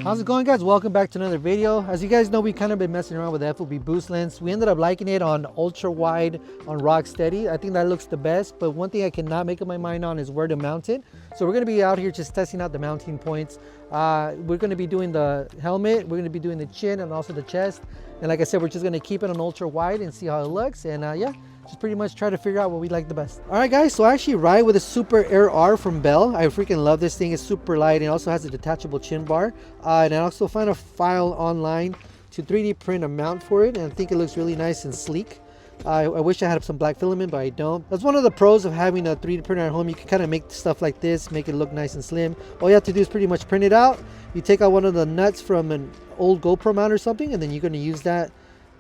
How's it going, guys? Welcome back to another video. As you guys know, we kind of been messing around with the FOV boost lens. We ended up liking it on ultra wide on rock steady. I think that looks the best, but one thing I cannot make up my mind on is where to mount it. So we're going to be out here just testing out the mounting points. We're going to be doing the helmet, we're going to be doing the chin and also the chest. And like I said, we're just going to keep it on ultra wide and see how it looks. And yeah, just pretty much try to figure out what we like the best. All right, guys, so I actually ride with a Super Air R from Bell. I freaking love this thing. It's super light and it also has a detachable chin bar. And I also found a file online to 3D print a mount for it, and I think it looks really nice and sleek. I wish I had some black filament, but I don't. That's one of the pros of having a 3D printer at home. You can kind of make stuff like this, make it look nice and slim. All you have to do is pretty much print it out. You take out one of the nuts from an old GoPro mount or something, and then you're going to use that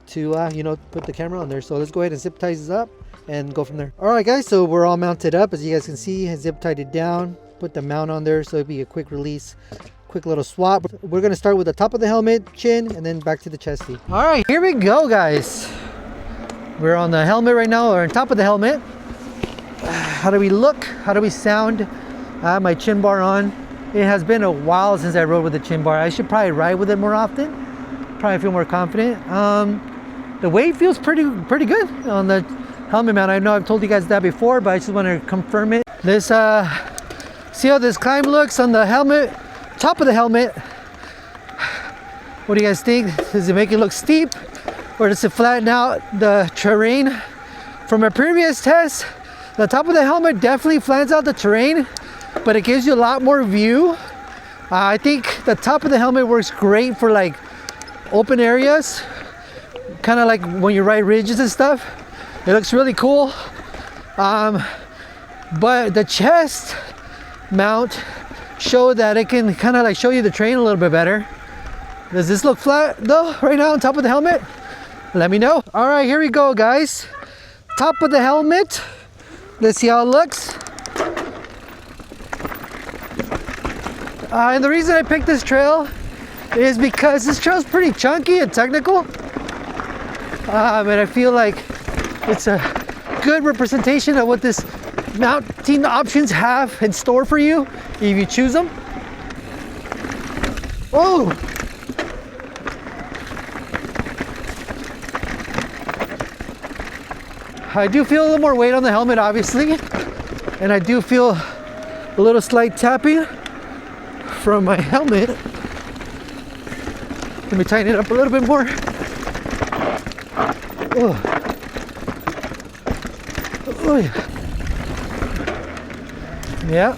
to you know, put the camera on there. So let's go ahead and zip tie this up and go from there. All right, guys, so we're all mounted up. As you guys can see, I zip tied it down, put the mount on there, so it'll be a quick release, quick little swap. We're going to start with the top of the helmet, chin, and then back to the chesty. All right, here we go, guys. We're on the helmet right now, or on top of the helmet. How do we look? How do we sound? I have my chin bar on. It has been a while since I rode with the chin bar. I should probably ride with it more often. Probably feel more confident. The weight feels pretty good on the helmet mount. I know I've told you guys that before, but I just want to confirm it. This see how this climb looks on the helmet, top of the helmet. What do you guys think? Does it make it look steep, or does it flatten out the terrain? From a previous test, the top of the helmet definitely flattens out the terrain, but it gives you a lot more view. I think the top of the helmet works great for like open areas, kind of like when you ride ridges and stuff. It looks really cool. But the chest mount showed that it can kind of like show you the terrain a little bit better. Does this look flat though right now on top of the helmet? Let me know. All right, here we go, guys. Top of the helmet. Let's see how it looks. And the reason I picked this trail is because this trail is pretty chunky and technical. And I feel like it's a good representation of what this mounting options have in store for you if you choose them. Oh! I do feel a little more weight on the helmet, obviously, and I do feel a little slight tapping from my helmet. Let me tighten it up a little bit more. Oh. Oh yeah. Yeah.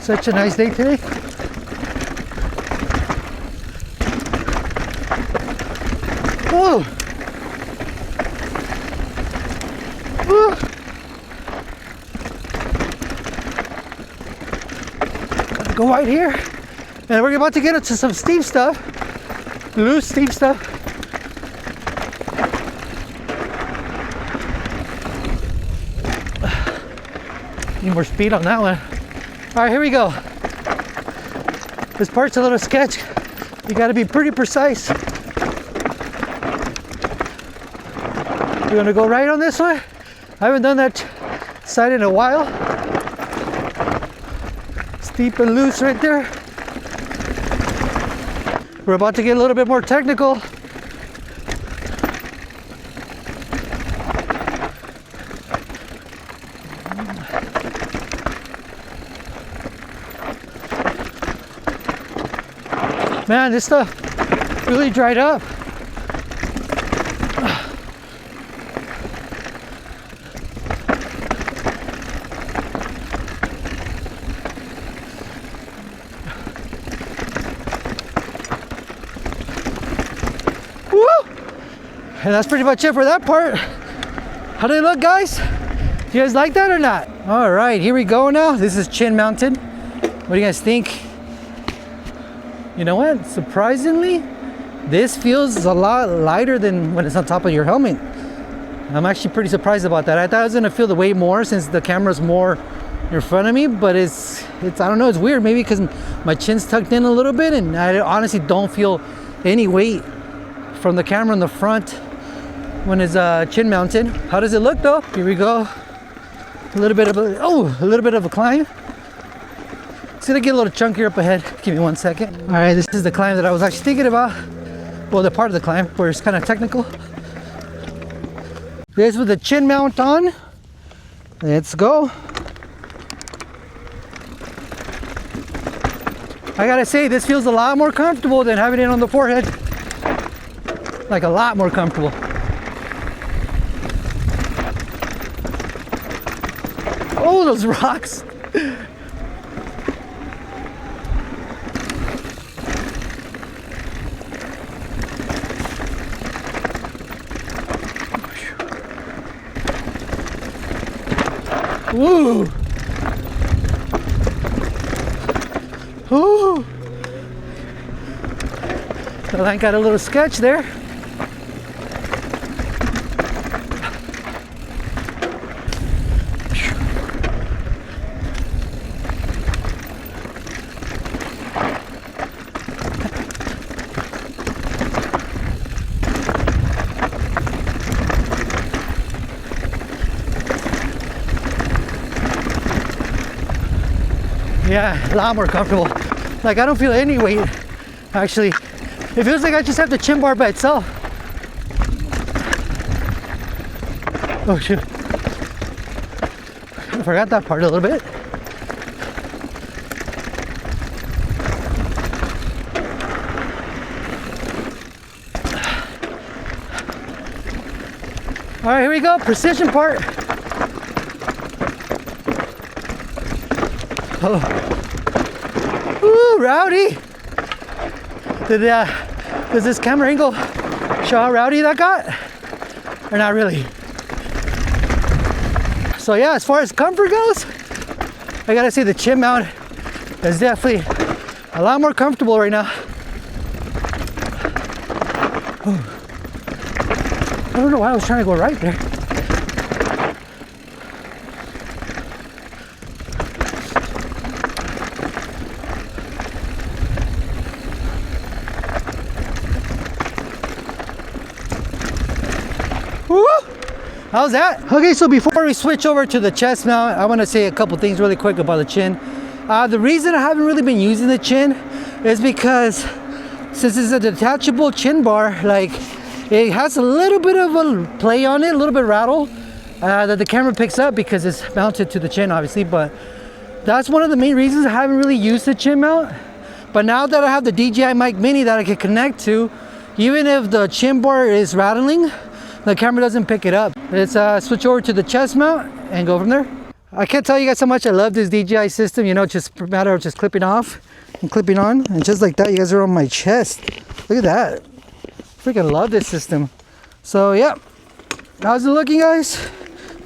Such a nice day today. Oh. Oh. Gotta go right here. And we're about to get into some steep stuff. Loose, steep stuff. Need more speed on that one. All right, here we go. This part's a little sketch. You got to be pretty precise. We're gonna go right on this one. I haven't done that side in a while. Steep and loose right there. We're about to get a little bit more technical. Man, this stuff really dried up. Woo! And that's pretty much it for that part. How do they look, guys? Do you guys like that or not? All right, here we go now. This is chin mounted. What do you guys think? You know what? Surprisingly, this feels a lot lighter than when it's on top of your helmet. I'm actually pretty surprised about that. I thought I was gonna feel the weight more since the camera's more in front of me, but it's I don't know, it's weird. Maybe because my chin's tucked in a little bit and I honestly don't feel any weight from the camera in the front when it's chin mounted. How does it look though? Here we go. A little bit of a climb. It's gonna get a little chunkier up ahead. Give me 1 second. All right, this is the climb that I was actually thinking about. Well, the part of the climb where it's kind of technical. This with the chin mount on. Let's go. I gotta say, this feels a lot more comfortable than having it on the forehead. Like a lot more comfortable. Oh, those rocks. Woo! Ooh! The line got a little sketch there. Yeah, a lot more comfortable. Like, I don't feel any weight, actually. It feels like I just have the chin bar by itself. Oh shoot. I forgot that part a little bit. All right, here we go, precision part. Oh. Ooh, rowdy. Does this camera angle show how rowdy that got? Or not really? So yeah, as far as comfort goes, I gotta say the chin mount is definitely a lot more comfortable right now. Ooh. I don't know why I was trying to go right there. Woo! How's that? Okay, so before we switch over to the chest mount, I want to say a couple things really quick about the chin. The reason I haven't really been using the chin is because since it's a detachable chin bar, like it has a little bit of a play on it, a little bit rattle that the camera picks up because it's mounted to the chin, obviously. But that's one of the main reasons I haven't really used the chin mount. But now that I have the DJI Mic Mini that I can connect to, even if the chin bar is rattling, the camera doesn't pick it up. Let's switch over to the chest mount and go from there. I can't tell you guys how much I love this DJI system. You know, just a matter of just clipping off and clipping on, and just like that, you guys are on my chest. Look at that. Freaking love this system. So yeah, how's it looking, guys?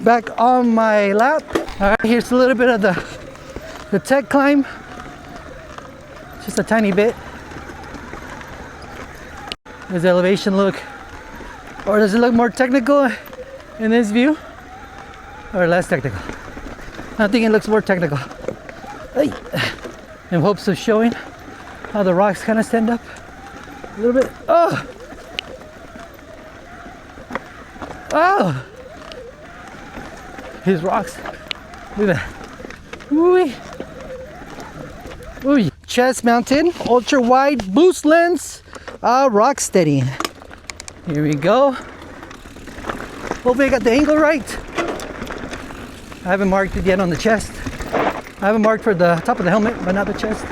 Back on my lap. All right, here's a little bit of the tech climb. Just a tiny bit. Does the elevation look, or does it look more technical in this view, or less technical? I think it looks more technical. Hey. In hopes of showing how the rocks kind of stand up a little bit. Oh! Oh! These rocks. Look at that. Ooh. Ooh. Chest mounted, ultra wide boost lens, rock steady. Here we go. Hopefully I got the angle right. I haven't marked it yet on the chest. I haven't marked for the top of the helmet, but not the chest.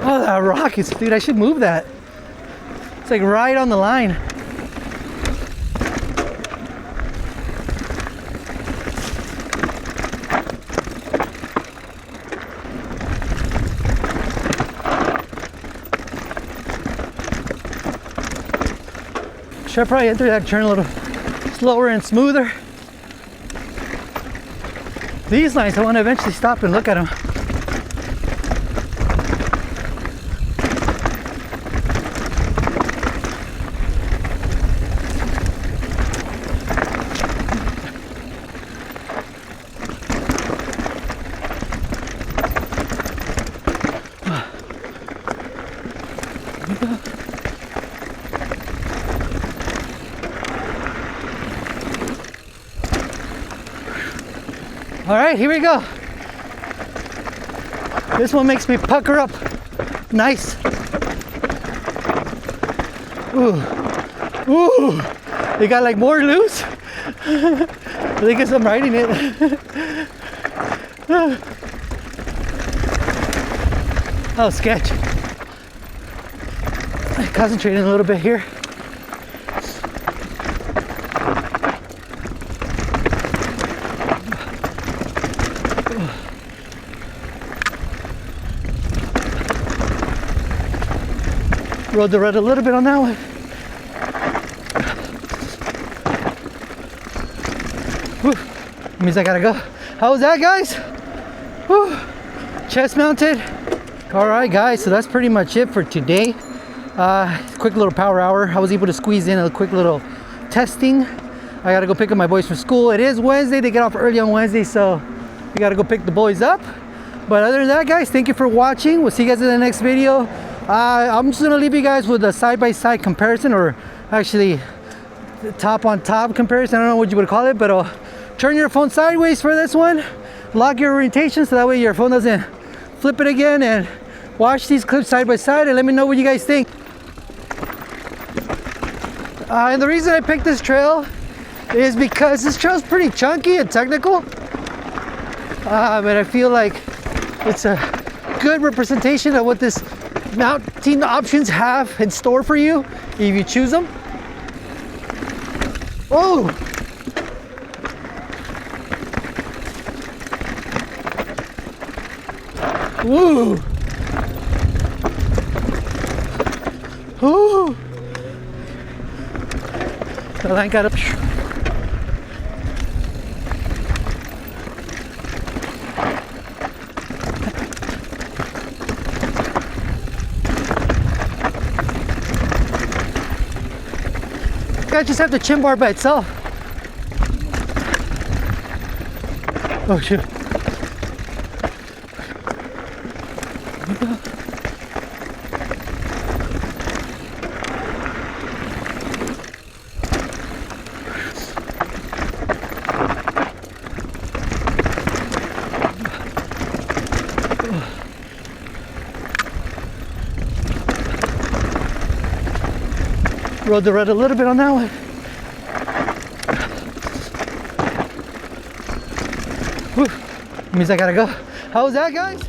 Oh, that rock is, dude, I should move that. It's like right on the line. Should I probably enter that turn a little slower and smoother? These lines, I want to eventually stop and look at them. All right, here we go. This one makes me pucker up. Nice. Ooh. Ooh. They got like more loose. I guess I'm riding it. Oh, sketch. Concentrating a little bit here. Rode the red a little bit on that one. Whew. Means I gotta go. How was that, guys? Whew. Chest mounted. All right, guys, so that's pretty much it for today. Quick little power hour. I was able to squeeze in a quick little testing. I gotta go pick up my boys from school. It is Wednesday. They get off early on Wednesday, so we gotta go pick the boys up. But other than that, guys, thank you for watching. We'll see you guys in the next video. I'm just gonna leave you guys with a side-by-side comparison, or actually top on top comparison. I don't know what you would call it, but turn your phone sideways for this one. Lock your orientation so that way your phone doesn't flip it again, and watch these clips side by side and let me know what you guys think. And the reason I picked this trail is because this trail is pretty chunky and technical, but I feel like it's a good representation of what this mounting options have in store for you if you choose them. Oh! Woo! Ooh! The line got up. I just have the chin bar by itself. Oh shit. Rode the red a little bit on that one. Whew. Means I gotta go. How was that, guys?